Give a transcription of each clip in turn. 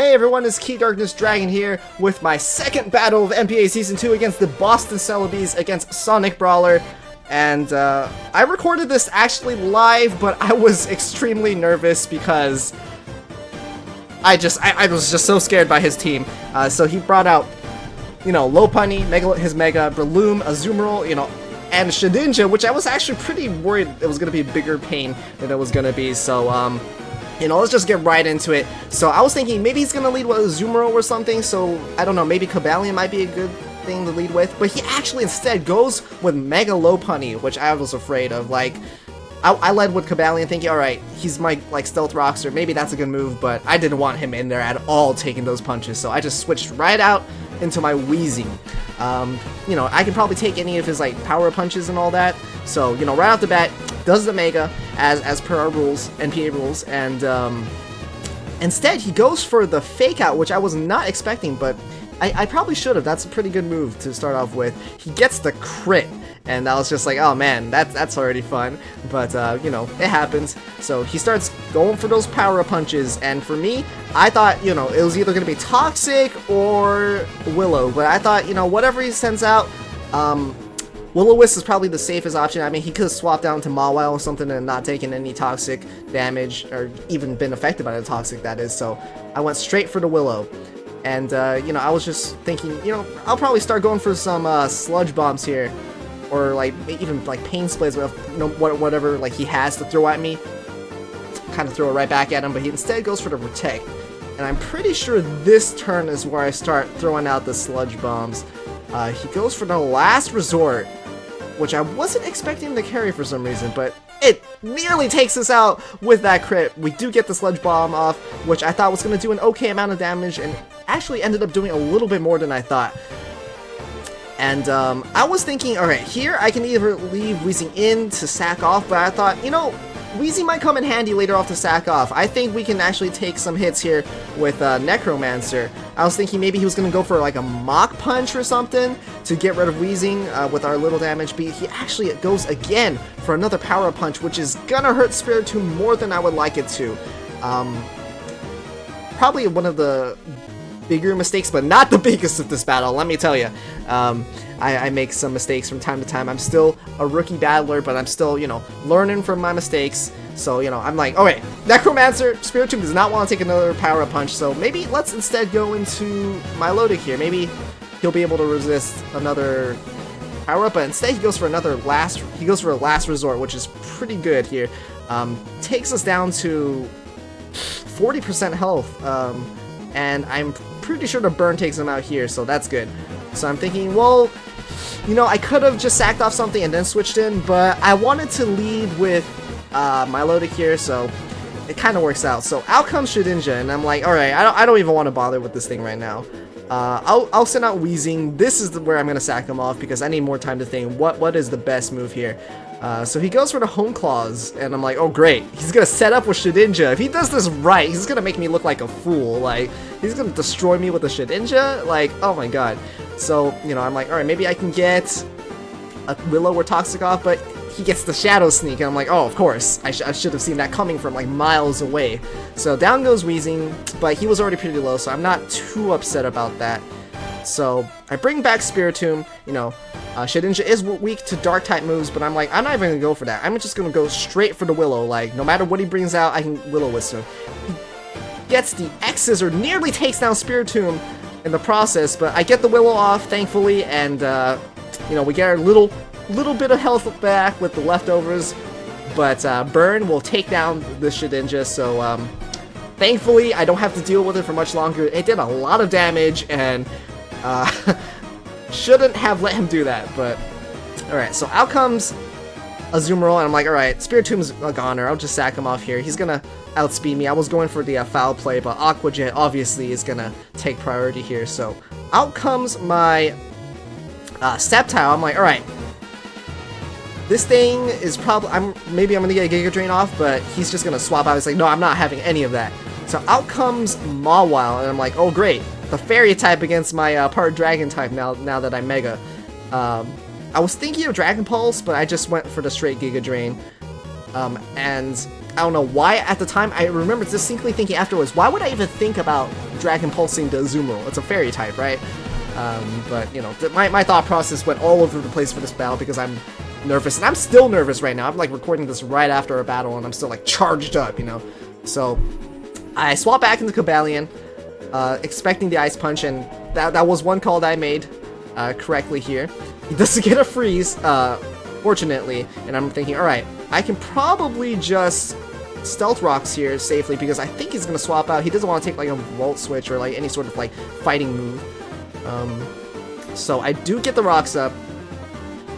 Hey everyone, it's KiDarknessDragon here with my second battle of NPA Season 2 against the Boston Celebis against SonicBrawler. And I recorded this actually live, but I was extremely nervous because I was just so scared by his team. So he brought out, Lopunny, his Mega, Breloom, Azumarill, and Shedinja, which I was actually pretty worried it was going to be a bigger pain than it was going to be. So, let's just get right into it. So I was thinking maybe he's going to lead with Azumarill or something, so I don't know, maybe Cobalion might be a good thing to lead with, but he actually instead goes with Mega Lopunny, which I was afraid of. Like, I led with Cobalion thinking, alright, he's my, Stealth Rockster, maybe that's a good move, but I didn't want him in there at all taking those punches, so I just switched right out into my Weezing. I can probably take any of his, power punches and all that, so, right off the bat, does the Mega, as per our rules, NPA rules, and, instead, he goes for the Fake Out, which I was not expecting, but I probably should have. That's a pretty good move to start off with. He gets the crit, and I was just like, oh man, that's already fun, but, it happens. So he starts going for those power punches, and for me, I thought, it was either going to be Toxic or Willow, but I thought, whatever he sends out, Will-O-Wisp is probably the safest option. I mean, he could have swapped down to Mawile or something and not taken any Toxic damage, or even been affected by the Toxic, that is, so I went straight for the Willow. And, I was just thinking, I'll probably start going for some, Sludge Bombs here. Or, even, Pain Splays, whatever, he has to throw at me. Kind of throw it right back at him, but he instead goes for the Protect. And I'm pretty sure this turn is where I start throwing out the Sludge Bombs. He goes for the Last Resort, which I wasn't expecting him to carry for some reason, but it nearly takes us out with that crit. We do get the Sludge Bomb off, which I thought was going to do an okay amount of damage, and actually ended up doing a little bit more than I thought. And I was thinking, alright, here I can either leave Weezing in to sack off, but I thought, Weezing might come in handy later off to sack off. I think we can actually take some hits here with Necromancer. I was thinking maybe he was going to go for a Mach Punch or something to get rid of Weezing with our little damage, but he actually goes again for another Power Punch, which is going to hurt Spiritomb more than I would like it to. Probably one of the bigger mistakes, but not the biggest of this battle, let me tell you. I make some mistakes from time to time. I'm still a rookie battler, but I'm still, learning from my mistakes. So, I'm like, alright, Necromancer, Spiritomb does not want to take another Power Punch, so maybe let's instead go into Milotic here. Maybe he'll be able to resist another power up, but instead he goes for a Last Resort, which is pretty good here. Takes us down to 40% health, and I'm pretty sure the burn takes him out here, so that's good. So I'm thinking, well, I could have just sacked off something and then switched in, but I wanted to lead with Milotic here, so it kind of works out. So out comes Shedinja, and I'm like, alright, I don't even want to bother with this thing right now. I'll send out Weezing. This is where I'm going to sack him off, because I need more time to think what is the best move here. So he goes for the Hone Claws, and I'm like, oh great, he's gonna set up with Shedinja. If he does this right, he's gonna make me look like a fool. He's gonna destroy me with a Shedinja. Oh my god. So, I'm like, alright, maybe I can get a Willow or Toxic off, but he gets the Shadow Sneak, and I'm like, oh, of course, I should have seen that coming from, miles away. So down goes Weezing, but he was already pretty low, so I'm not too upset about that. So I bring back Spiritomb. Shedinja is weak to Dark-type moves, but I'm like, I'm not even going to go for that. I'm just going to go straight for the Willow. No matter what he brings out, I can Will-O-Wisp him. He gets the X-Scissor, nearly takes down Spiritomb in the process, but I get the Willow off, thankfully, and, we get our little bit of health back with the leftovers, but Burn will take down the Shedinja, so, thankfully, I don't have to deal with it for much longer. It did a lot of damage, and, shouldn't have let him do that, but alright, so out comes Azumarill, and I'm like, alright, Spiritomb's a goner, I'll just sack him off here. He's gonna outspeed me. I was going for the foul play, but Aqua Jet obviously is gonna take priority here, so out comes my Sceptile. I'm like, alright, this thing is probably, maybe I'm gonna get a Giga Drain off, but he's just gonna swap out. He's like, no, I'm not having any of that. So out comes Mawile, and I'm like, oh great, the Fairy type against my part Dragon type now that I'm Mega. I was thinking of Dragon Pulse, but I just went for the straight Giga Drain. And I don't know why at the time, I remember distinctly thinking afterwards, why would I even think about Dragon Pulsing the Azumarill. It's a fairy type, right? But, you know, my thought process went all over the place for this battle because I'm nervous. And I'm still nervous right now. I'm, like, recording this right after a battle, and I'm still, like, charged up, you know? So, I swap back into Cobalion, expecting the Ice Punch, and that was one call that I made correctly here. He doesn't get a freeze, fortunately, and I'm thinking, alright, I can probably just Stealth Rocks here safely because I think he's going to swap out. He doesn't want to take like a Volt Switch or like any sort of like fighting move. So I do get the rocks up,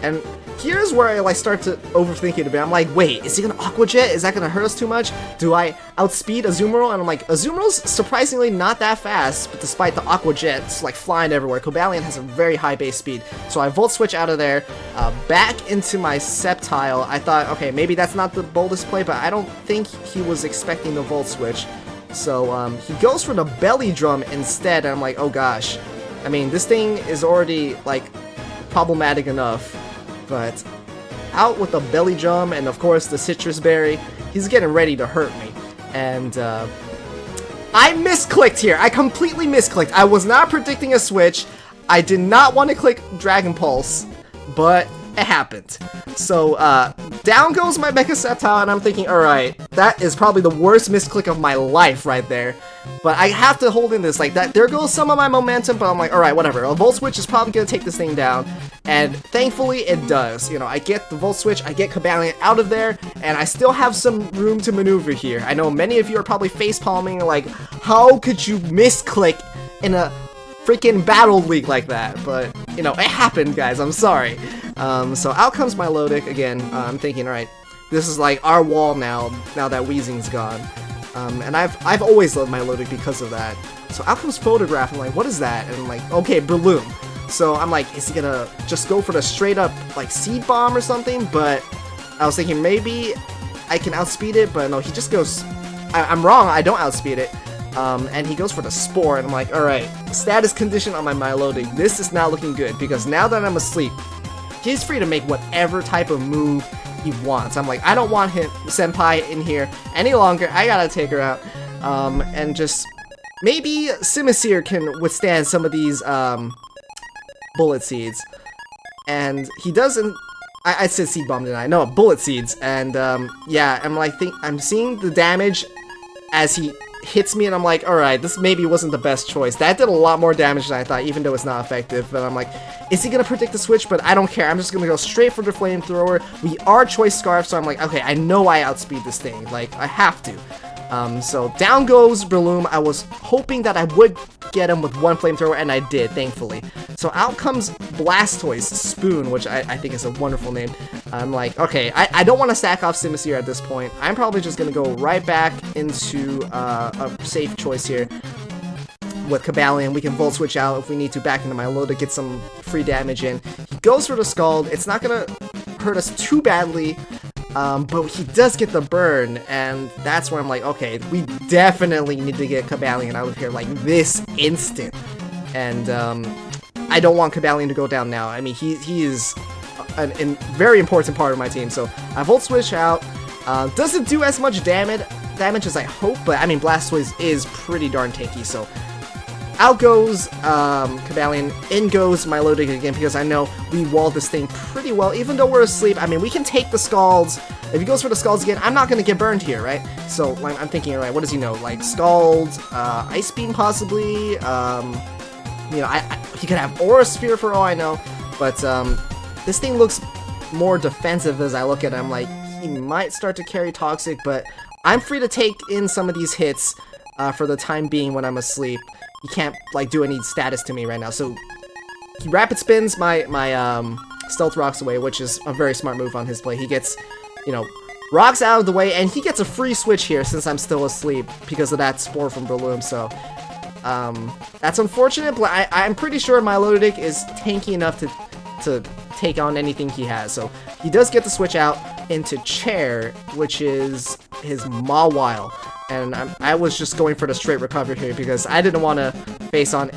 and here's where I like start to overthink it a bit. I'm like, wait, is he gonna Aqua Jet? Is that gonna hurt us too much? Do I outspeed Azumarill? And I'm like, Azumarill's surprisingly not that fast, but despite the Aqua Jets like flying everywhere, Cobalion has a very high base speed. So I Volt Switch out of there, back into my Sceptile. I thought, okay, maybe that's not the boldest play, but I don't think he was expecting the Volt Switch. So he goes for the Belly Drum instead, and I'm like, oh gosh. I mean, this thing is already like problematic enough. But out with the Belly Drum and of course the Citrus Berry, he's getting ready to hurt me. And I misclicked here. I completely misclicked. I was not predicting a switch. I did not want to click Dragon Pulse, but it happened. So down goes my Mecha Sceptile, and I'm thinking, alright, that is probably the worst misclick of my life right there. But I have to hold in this, like that. There goes some of my momentum, but I'm like, alright, whatever. A Volt Switch is probably going to take this thing down. And thankfully it does. You know, I get the Volt Switch, I get Cobalion out of there, and I still have some room to maneuver here. I know many of you are probably facepalming, like, how could you misclick in a freaking Battle League like that? But, you know, it happened, guys, I'm sorry. So out comes my Milotic again. I'm thinking, alright, this is like our wall now that Weezing's gone. And I've always loved my Milotic because of that. So out comes Photograph, I'm like, what is that? And I'm like, okay, Breloom. So I'm like, is he gonna just go for the straight up like Seed Bomb or something? But I was thinking maybe I can outspeed it, but no, he just goes, I'm wrong, I don't outspeed it. And he goes for the Spore, and I'm like, alright, status condition on my Milotic, this is not looking good, because now that I'm asleep, he's free to make whatever type of move he wants. I'm like, I don't want him, Senpai, in here any longer, I gotta take her out. And just, maybe Simisear can withstand some of these, Bullet Seeds, and he doesn't. I said Seed Bomb, didn't I? No, Bullet Seeds, and yeah, I'm seeing the damage as he hits me, and I'm like, alright, this maybe wasn't the best choice. That did a lot more damage than I thought, even though it's not effective, but I'm like, is he gonna predict the switch? But I don't care, I'm just gonna go straight for the Flamethrower. We are Choice Scarf, so I'm like, okay, I know I outspeed this thing, like, I have to. So down goes Breloom. I was hoping that I would get him with one Flamethrower, and I did, thankfully. So out comes Blastoise Spoon, which I think is a wonderful name. I'm like, okay, I don't want to stack off Simisear at this point. I'm probably just going to go right back into a safe choice here with Cobalion. We can Volt Switch out if we need to back into my load to get some free damage in. He goes for the Scald. It's not going to hurt us too badly. But he does get the burn, and that's where I'm like, okay, we definitely need to get Cobalion out of here, like, this instant. And, I don't want Cobalion to go down now. I mean, he is a very important part of my team, so I Volt Switch out. Doesn't do as much damage as I hope, but, I mean, Blastoise is pretty darn tanky, so out goes Cobalion, in goes Milotic again, because I know we walled this thing pretty well, even though we're asleep. I mean, we can take the Scalds. If he goes for the Scalds again, I'm not going to get burned here, right? So, like, I'm thinking, alright, what does he know? Like, Scald, Ice Beam possibly, you know, he could have Aura Sphere for all I know, but this thing looks more defensive as I look at it. I'm like, he might start to carry Toxic, but I'm free to take in some of these hits for the time being when I'm asleep. He can't, like, do any status to me right now, so he Rapid Spins my Stealth Rocks away, which is a very smart move on his play. He gets, you know, Rocks out of the way, and he gets a free switch here since I'm still asleep because of that Spore from Breloom, so that's unfortunate, but I'm pretty sure Milotic is tanky enough to take on anything he has, so he does get the switch out into Chair, which is his Mawile. And I was just going for the straight recover here because I didn't want to face on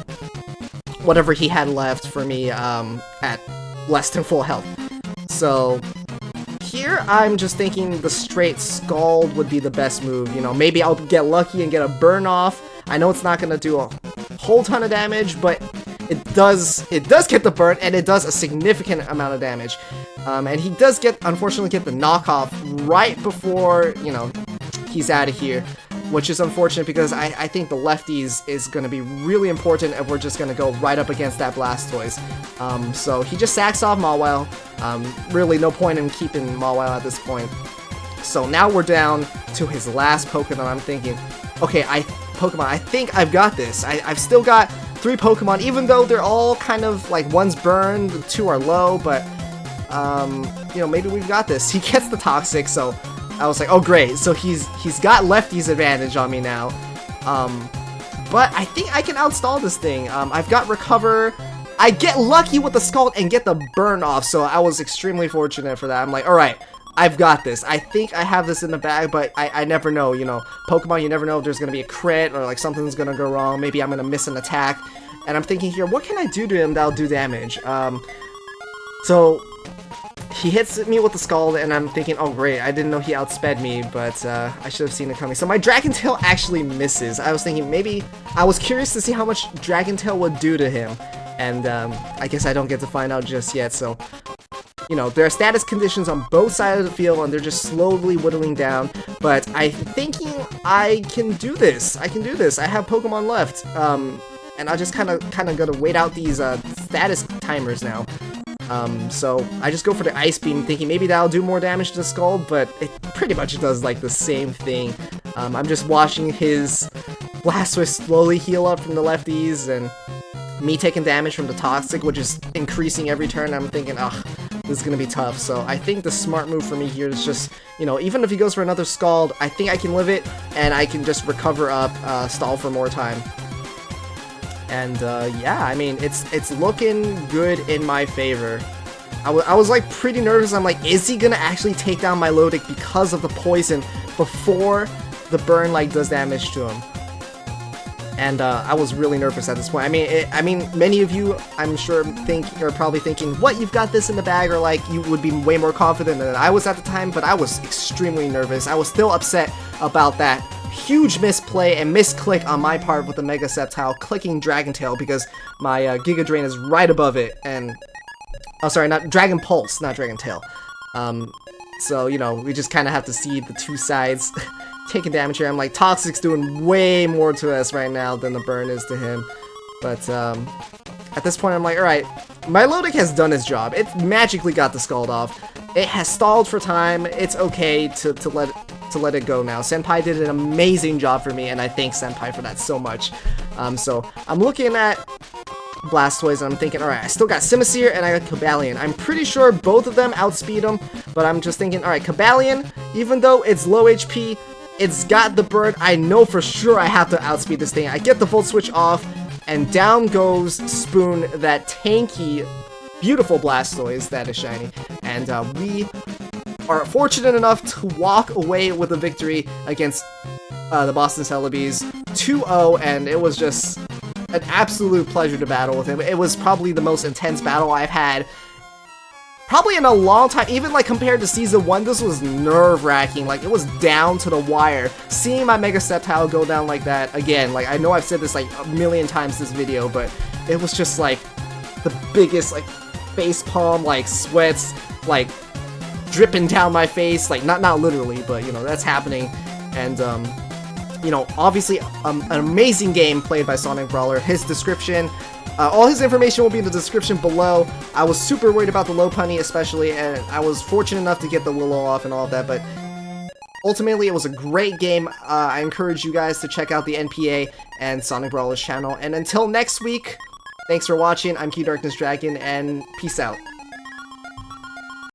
whatever he had left for me at less than full health. So here I'm just thinking the straight Scald would be the best move. You know, maybe I'll get lucky and get a burn off. I know it's not gonna do a whole ton of damage, but it does get the burn, and it does a significant amount of damage. And he does unfortunately get the knockoff right before, you know, he's out of here, which is unfortunate because I think the lefties is going to be really important if we're just going to go right up against that Blastoise. So he just sacks off Mawile. Really no point in keeping Mawile at this point. So now we're down to his last Pokemon. I'm thinking, okay, I think I've got this. I've still got 3 Pokemon, even though they're all kind of like, one's burned, 2 are low, but you know, maybe we've got this. He gets the Toxic, so I was like, oh great, so he's got lefty's advantage on me now. But I think I can outstall this thing. I've got Recover. I get lucky with the Scald and get the burn off, so I was extremely fortunate for that. I'm like, alright, I've got this. I think I have this in the bag, but I never know, you know. Pokemon, you never know if there's going to be a crit or like something's going to go wrong. Maybe I'm going to miss an attack. And I'm thinking here, what can I do to him that'll do damage? So he hits me with the Scald, and I'm thinking, oh great, I didn't know he outsped me, but I should have seen it coming. So my Dragon Tail actually misses. I was thinking maybe, I was curious to see how much Dragon Tail would do to him, and I guess I don't get to find out just yet. So, you know, there are status conditions on both sides of the field, and they're just slowly whittling down, but I'm thinking I can do this. I can do this. I have Pokemon left, and I just kind of gotta wait out these status timers now. So I just go for the Ice Beam, thinking maybe that'll do more damage to the Scald, but it pretty much does like the same thing. I'm just watching his Blastoise slowly heal up from the lefties, and me taking damage from the Toxic, which is increasing every turn. I'm thinking, ugh, this is gonna be tough. So I think the smart move for me here is just, you know, even if he goes for another Scald, I think I can live it, and I can just recover up, stall for more time. And yeah, I mean, it's looking good in my favor. I was like pretty nervous. I'm like, is he gonna actually take down my Milotic because of the poison before the burn like does damage to him? And I was really nervous at this point. I mean, many of you, I'm sure, are probably thinking, what, you've got this in the bag, or like you would be way more confident than I was at the time. But I was extremely nervous. I was still upset about that huge misplay and misclick on my part with the Mega Sceptile clicking Dragon Tail, because my Giga Drain is right above it, and oh sorry, not Dragon Pulse, not Dragon Tail. So you know, we just kind of have to see the two sides taking damage here. I'm like, Toxic's doing way more to us right now than the burn is to him, but at this point I'm like, alright, Milotic has done his job. It magically got the Scald off. It has stalled for time. It's okay to let it go now. Senpai did an amazing job for me, and I thank Senpai for that so much. So I'm looking at Blastoise, and I'm thinking, alright, I still got Simisear and I got Cobalion. I'm pretty sure both of them outspeed him, but I'm just thinking, alright, Cobalion, even though it's low HP, it's got the burn. I know for sure I have to outspeed this thing. I get the Volt Switch off, and down goes Spoon, that tanky, beautiful Blastoise that is shiny, and we are fortunate enough to walk away with a victory against the Boston Celebis 2-0, and it was just an absolute pleasure to battle with him. It was probably the most intense battle I've had probably in a long time. Even like compared to Season 1, this was nerve-wracking. Like, it was down to the wire. Seeing my Mega Sceptile go down like that, again, like, I know I've said this like a million times this video, but it was just like the biggest like facepalm, like sweats, like dripping down my face, like not literally, but you know, that's happening. And you know, obviously an amazing game played by SonicBrawler. His description, all his information will be in the description below. I was super worried about the Lopunny especially, and I was fortunate enough to get the Willow off and all of that, but ultimately it was a great game. I encourage you guys to check out the NPA and SonicBrawler's channel, and until next week, thanks for watching. I'm KiDarknessDragon, and peace out.